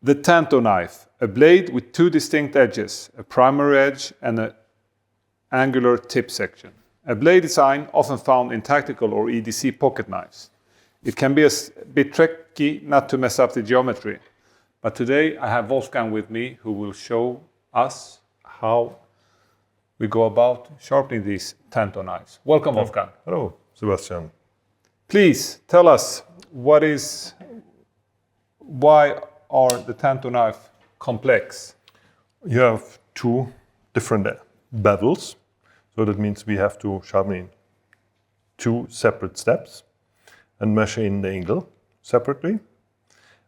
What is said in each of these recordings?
The Tanto knife, a blade with two distinct edges, a primary edge and an angular tip section. A blade design often found in tactical or EDC pocket knives. It can be a bit tricky not to mess up the geometry. But today I have Wolfgang with me who will show us how we go about sharpening these Tanto knives. Welcome, Wolfgang. Hello, Sebastian. Please tell us why are the Tanto knife complex? You have two different bevels. So that means we have to sharpen in two separate steps and measure in the angle separately.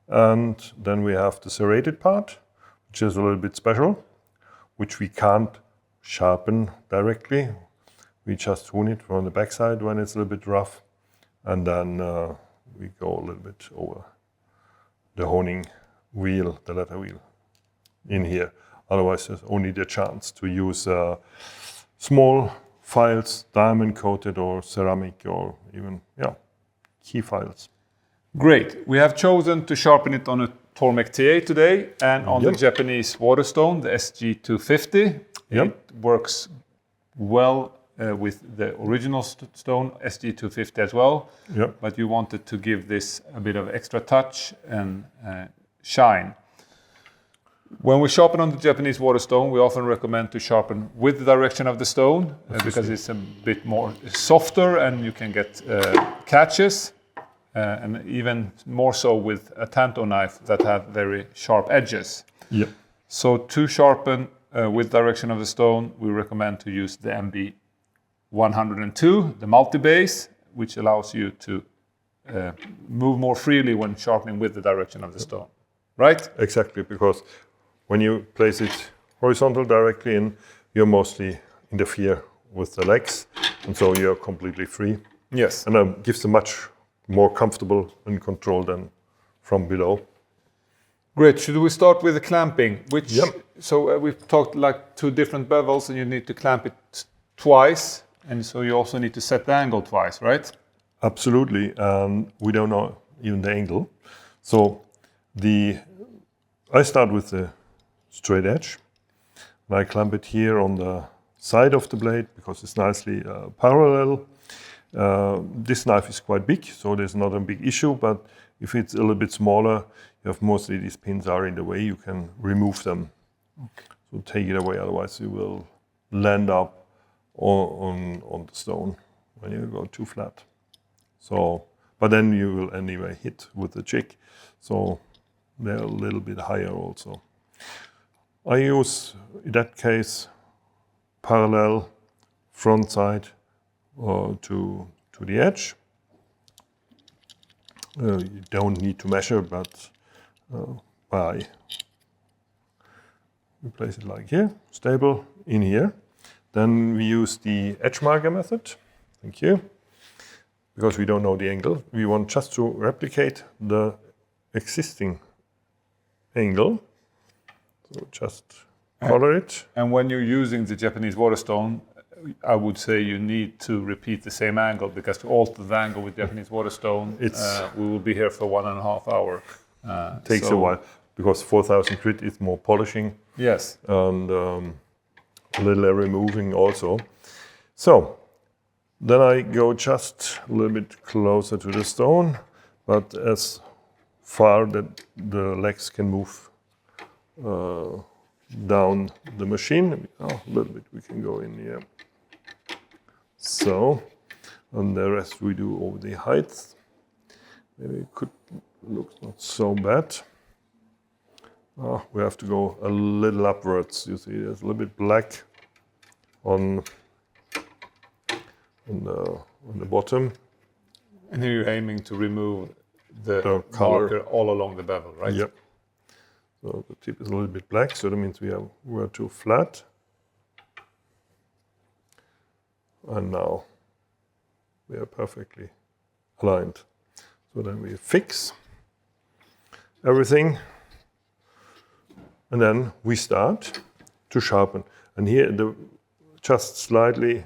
And then we have the serrated part, which is a little bit special, which we can't sharpen directly. We just hone it from the backside when it's a little bit rough. And then we go a little bit over the honing wheel, the letter wheel in here. Otherwise, there's only the chance to use small files, diamond coated or ceramic or even key files. Great. We have chosen to sharpen it on a Tormek T-8 today and on the Japanese Waterstone, the SJ-250. It works well with the original stone, SJ-250 as well. But you wanted to give this a bit of extra touch and shine. When we sharpen on the Japanese Waterstone, we often recommend to sharpen with the direction of the stone because it's a bit more softer and you can get catches. And even more so with a Tanto knife that have very sharp edges. So to sharpen with direction of the stone, we recommend to use the MB102, the multi-base, which allows you to move more freely when sharpening with the direction of the stone, right? Exactly, because when you place it horizontal directly in, you mostly interfere with the legs, and so you're completely free. Yes. And that gives a much more comfortable and control than from below. Great. Should we start with the clamping? So we've talked like two different bevels and you need to clamp it twice. And so you also need to set the angle twice, right? Absolutely. And we don't know even the angle. So I start with the straight edge. And I clamp it here on the side of the blade because it's nicely parallel. This knife is quite big, so there's not a big issue, but if it's a little bit smaller, you have mostly these pins are in the way, you can remove them. So take it away, otherwise you will land up on the stone when you go too flat. So, but then you will anyway hit with the jig, so they're a little bit higher also. I use, in that case, parallel front side to the edge. You don't need to measure, but we place it like here, stable in here. Then we use the edge marker method. Thank you. Because we don't know the angle, we want just to replicate the existing angle. So just color it. And when you're using the Japanese Waterstone, I would say you need to repeat the same angle because to alter the angle with Japanese Waterstone, we will be here for 1.5 hours. It takes a while because 4000 grit is more polishing. Yes. And a little removing also. So then I go just a little bit closer to the stone, but as far that the legs can move down the machine. A little bit we can go in here. So, and the rest we do over the height. Maybe it could look not so bad. We have to go a little upwards. You see, there's a little bit black on the bottom. And then you're aiming to remove the marker all along the bevel, right? Yep. So the tip is a little bit black, so that means we're too flat. And now we are perfectly aligned. So then we fix everything, and then we start to sharpen. And here just slightly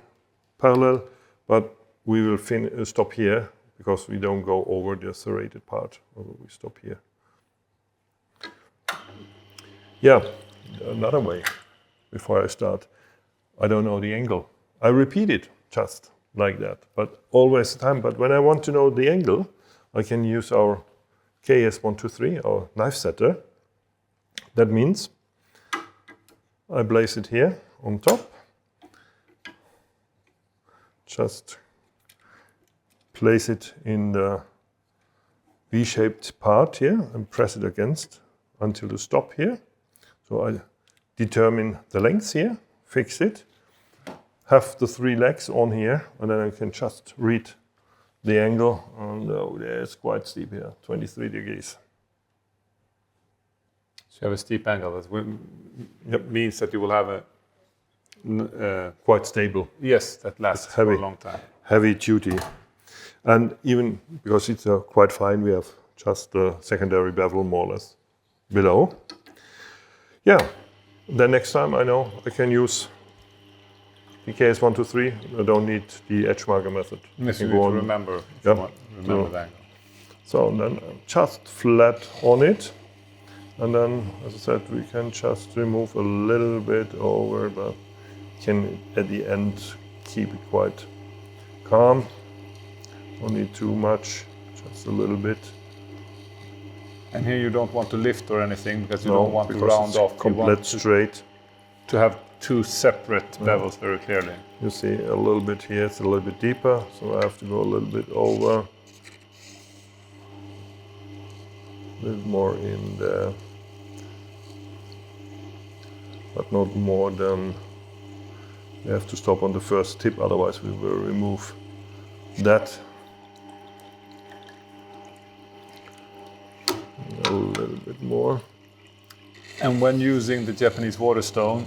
parallel, but we will stop here because we don't go over the serrated part. We stop here. Yeah, another way before I start. I don't know the angle. I repeat it just like that, but always the time. But when I want to know the angle, I can use our KS-123, our knife setter. That means I place it here on top. Just place it in the V-shaped part here and press it against until the stop here. So I determine the length here, fix it, have the 3 legs on here, and then I can just read the angle. And oh, it's quite steep here, 23 degrees. So you have a steep angle. That means that you will have a quite stable. Yes, that lasts for a long time. Heavy duty. And even because it's quite fine, we have just the secondary bevel more or less below. Yeah, then next time I know I can use the KS-123. I don't need the edge marker method. Yes, you need to remember the angle. So then just flat on it. And then, as I said, we can just remove a little bit over, but can at the end keep it quite calm. Don't need too much, just a little bit. And here you don't want to lift or anything because you don't want to round off. Complete straight. To have 2 separate bevels very clearly. You see a little bit here, it's a little bit deeper, so I have to go a little bit over. A little more in there. But not more than, we have to stop on the first tip, otherwise we will remove that. A little bit more. And when using the Japanese Waterstone,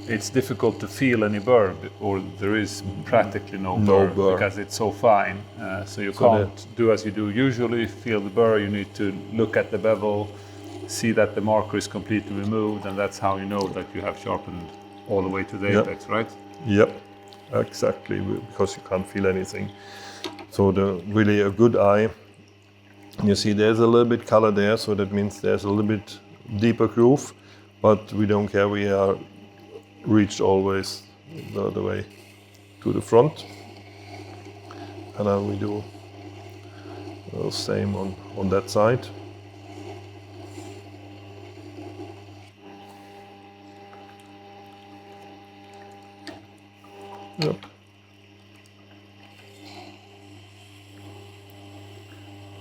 it's difficult to feel any burr, or there is practically no burr because it's so fine. So you can't do as you do usually, feel the burr. You need to look at the bevel, see that the marker is completely removed, and that's how you know that you have sharpened all the way to the apex, right? Yep, exactly, because you can't feel anything. So really a good eye. You see there's a little bit color there, so that means there's a little bit deeper groove, but we don't care, we are reached always the other way to the front. And then we do the same on that side. Yep.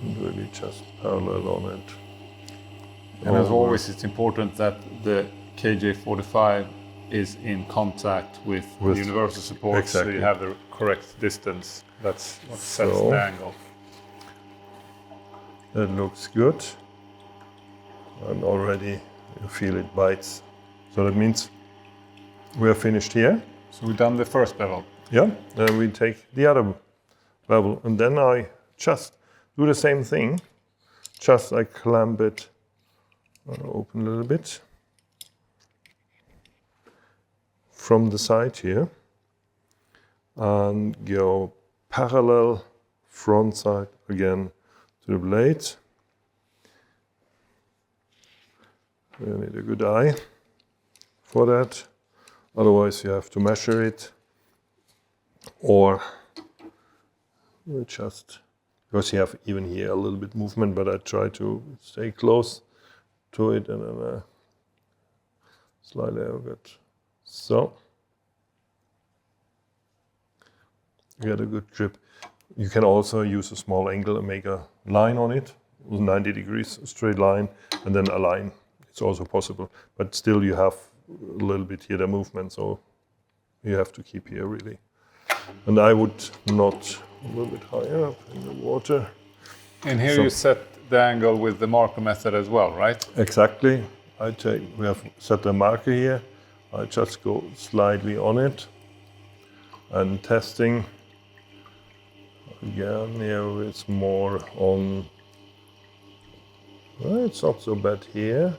And really just parallel on it. And as always, it's important that the KJ-45 is in contact with the universal support, exactly. so you have the correct distance. That's what sets the angle. That looks good. And already you feel it bites. So that means we are finished here. So we've done the first bevel. Yeah, then we take the other bevel, and then I just do the same thing. Just I clamp it, open a little bit from the side here, and go parallel front side again to the blade. You need a good eye for that. Otherwise, you have to measure it, or you just, because you have even here a little bit movement, but I try to stay close to it, and then slightly over it. So you get a good grip. You can also use a small angle and make a line on it, 90 degrees, a straight line, and then a line. It's also possible, but still you have a little bit here the movement, so you have to keep here really. And I would not a little bit higher up in the water. And here you set the angle with the marker method as well, right? Exactly. We have set the marker here. I just go slightly on it and testing. Again, here it's more on, well, it's not so bad here.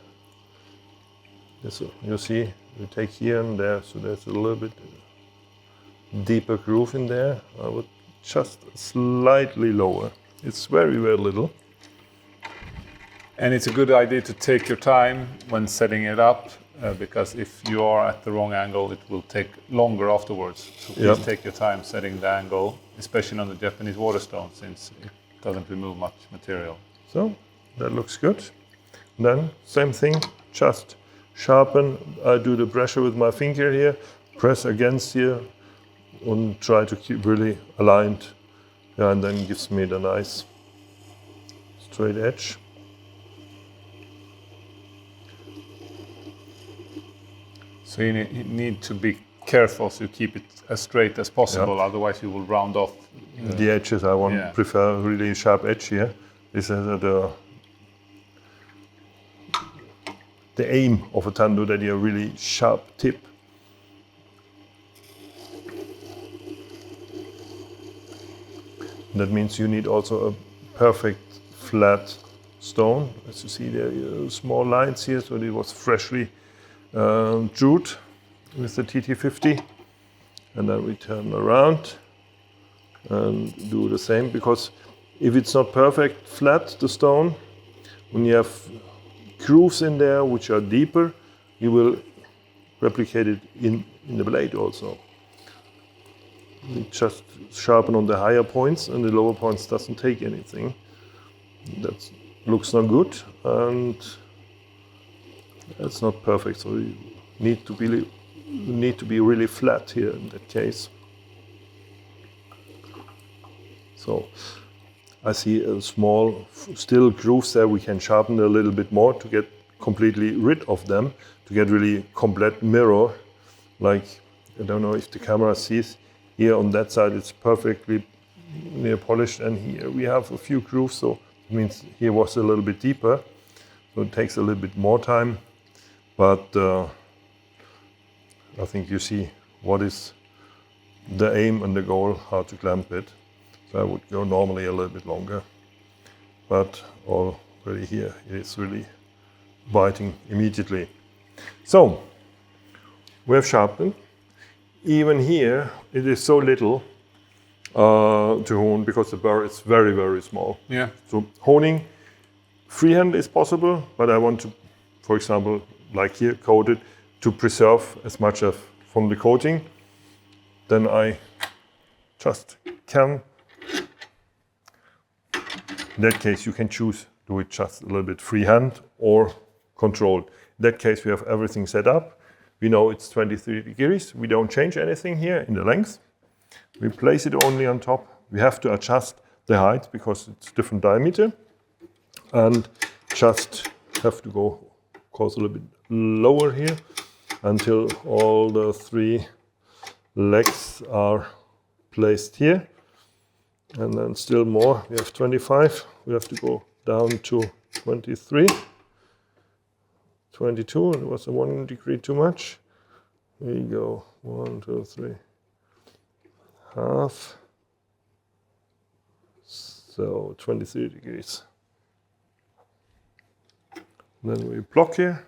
You see, you take here and there, so there's a little bit deeper groove in there. I would just slightly lower. It's very, very little. And it's a good idea to take your time when setting it up. because if you are at the wrong angle, it will take longer afterwards. So please take your time setting the angle, especially on the Japanese Waterstone, since it doesn't remove much material. So that looks good. Then same thing, just sharpen. I do the pressure with my finger here, press against here, and try to keep really aligned. Yeah, and then gives me the nice straight edge. So you need to be careful so you keep it as straight as possible, otherwise you will round off. The edges I prefer really sharp edge here. This is the aim of a Tanto, that you have really sharp tip. That means you need also a perfect flat stone. As you see there are small lines here, so it was freshly jeweled with the TT50. And then we turn around and do the same, because if it's not perfect flat, the stone, when you have grooves in there which are deeper, you will replicate it in the blade also. You just sharpen on the higher points, and the lower points doesn't take anything. That looks not good, and it's not perfect. So you need to be really flat here in that case. So I see a small still grooves there. We can sharpen a little bit more to get completely rid of them, to get really complete mirror. Like, I don't know if the camera sees, here on that side it's perfectly near polished, and here we have a few grooves, so it means here was a little bit deeper. So it takes a little bit more time, but I think you see what is the aim and the goal, how to clamp it. So I would go normally a little bit longer, but already here it is really biting immediately. So we have sharpened. Even here it is so little to hone, because the burr is very, very small. Yeah. So honing freehand is possible, but I want to, for example, like here, coat it to preserve as much of from the coating. Then I just can. In that case, you can choose, do it just a little bit freehand or controlled. In that case, we have everything set up. We know it's 23 degrees. We don't change anything here in the length. We place it only on top. We have to adjust the height because it's different diameter, and just have to go, of course, a little bit lower here until all the 3 legs are placed here. And then still more, we have 25, we have to go down to 23, 22, it was a 1 degree too much. Here you go, 1, 2, 3, half, so 23 degrees. Then we block here,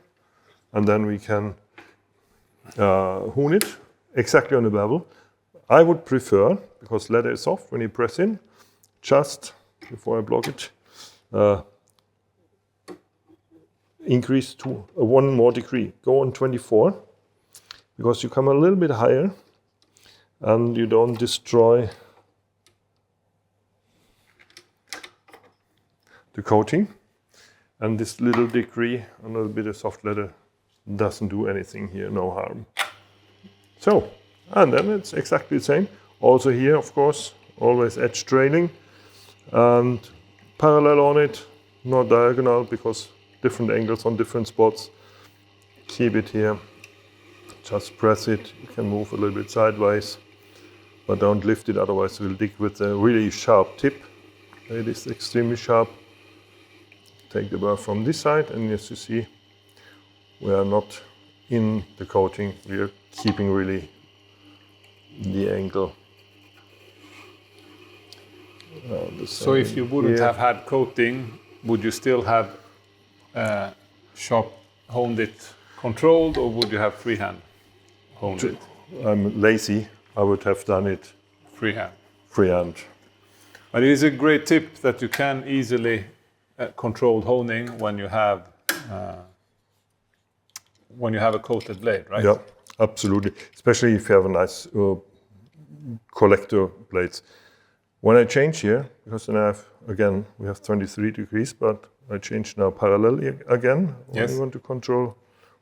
and then we can hone it exactly on the bevel. I would prefer, because leather is soft when you press in, just before I block it, increase to 1 more degree. Go on 24, because you come a little bit higher and you don't destroy the coating. And this little degree, a little bit of soft leather, doesn't do anything here, no harm. So, and then it's exactly the same. Also here, of course, always edge trailing and parallel on it, not diagonal, because different angles on different spots. Keep it here, just press it. You can move a little bit sideways, but don't lift it, otherwise it will dig with a really sharp tip. It is extremely sharp. Take the burr from this side, and as you see, we are not in the coating, we are keeping really the angle. So if you wouldn't have had coating, would you still have honed it controlled, or would you have freehand honed it? I'm lazy, I would have done it freehand. But it is a great tip that you can easily controlled honing when you have when you have a coated blade, right? Yeah, absolutely. Especially if you have a nice collector blades. When I change here, because then I have, again, we have 23 degrees, but I change now parallel again when you want to control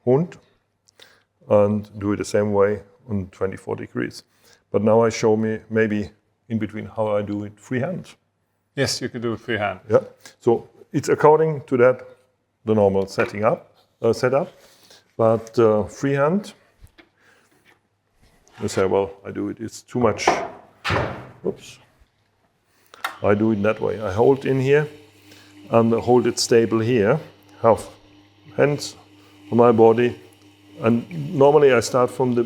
Hund, and do it the same way on 24 degrees. But now I show me maybe in between how I do it freehand. Yes, you can do it freehand. Yeah, so it's according to that, the normal setup, but freehand, you say, well, I do it, it's too much, oops. I do it that way. I hold in here and hold it stable here, have hands on my body, and normally I start from the,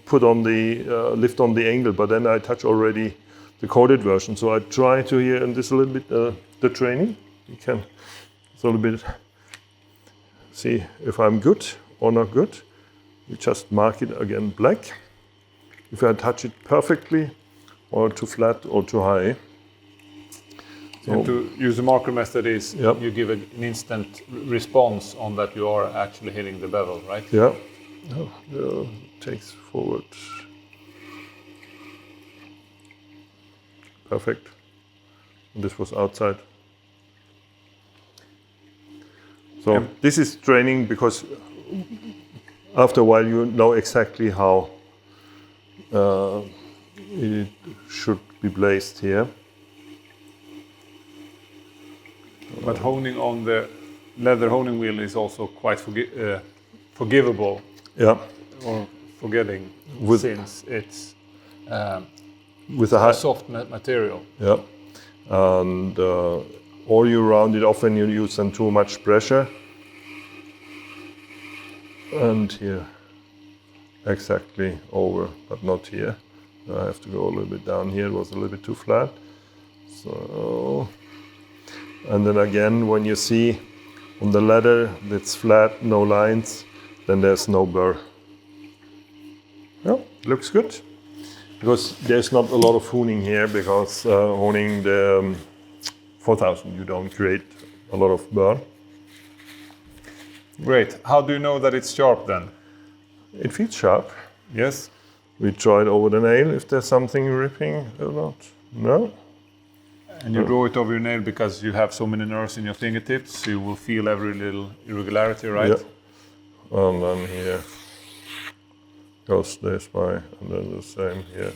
put on the, lift on the angle, but then I touch already the coated version. So I try to here, and this a little bit the training. You can a little bit see if I'm good or not good. You just mark it again black. If I touch it perfectly, or too flat or too high. So and to use the marker method is you give an instant response on that you are actually hitting the bevel, right? Yeah. Takes forward. Perfect. And this was outside. So this is training because after a while you know exactly how it should be placed here. But honing on the leather honing wheel is also quite forgivable. Yeah. Or forgetting since it's with a soft material. Yeah. And all you round it off when you use then too much pressure. And here, exactly over, but not here. I have to go a little bit down here, it was a little bit too flat. So, and then again, when you see on the leather that's flat, no lines, then there's no burr. Yeah, looks good. Because there's not a lot of honing here, because honing the 4000, you don't create a lot of burr. Great. How do you know that it's sharp then? It feels sharp. Yes. We tried over the nail if there's something ripping or not. No. And you draw it over your nail because you have so many nerves in your fingertips, so you will feel every little irregularity, right? Yeah. And then here goes this way, and then the same here.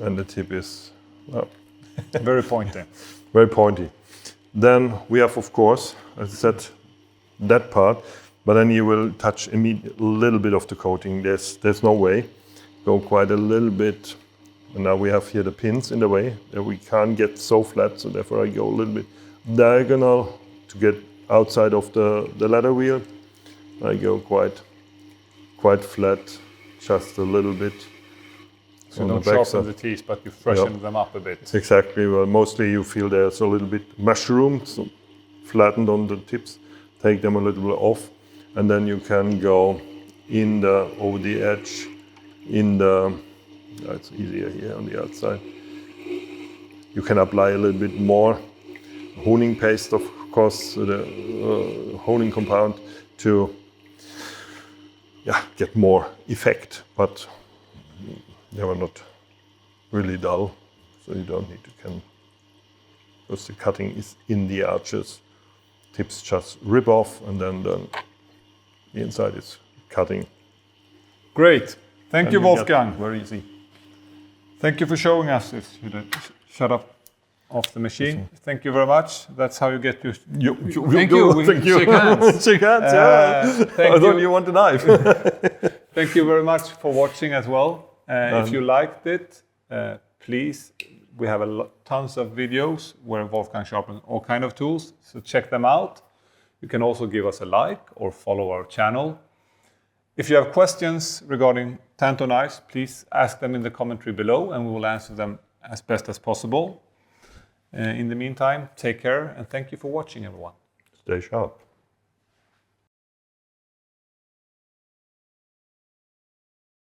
And the tip is very pointy. Very pointy. Then we have, of course, as I said, that part. But then you will touch a little bit of the coating. There's no way. Go quite a little bit. And now we have here the pins in the way that we can't get so flat. So therefore I go a little bit diagonal to get outside of the leather wheel. I go quite flat, just a little bit. So you don't sharpen the teeth, but you freshen them up a bit. Exactly. Well, mostly you feel there's a little bit mushroomed, so flattened on the tips. Take them a little bit off. And then you can go in over the edge, it's easier here on the outside. You can apply a little bit more honing paste, of course, the honing compound to get more effect, but they were not really dull, so you don't need to because the cutting is in the arches. Tips just rip off, and then the inside is cutting. Great. Thank you, Wolfgang. Very easy. Thank you for showing us this. Shut up off the machine. Thank you very much. That's how you get your... Thank you. Thank you. Shake hands. Shake hands, yeah. I thought you want a knife. Thank you very much for watching as well. If you liked it, please, we have tons of videos where Wolfgang sharpens all kind of tools, so check them out. You can also give us a like or follow our channel. If you have questions regarding Tanto knives, please ask them in the commentary below and we will answer them as best as possible. In the meantime, take care and thank you for watching, everyone. Stay sharp.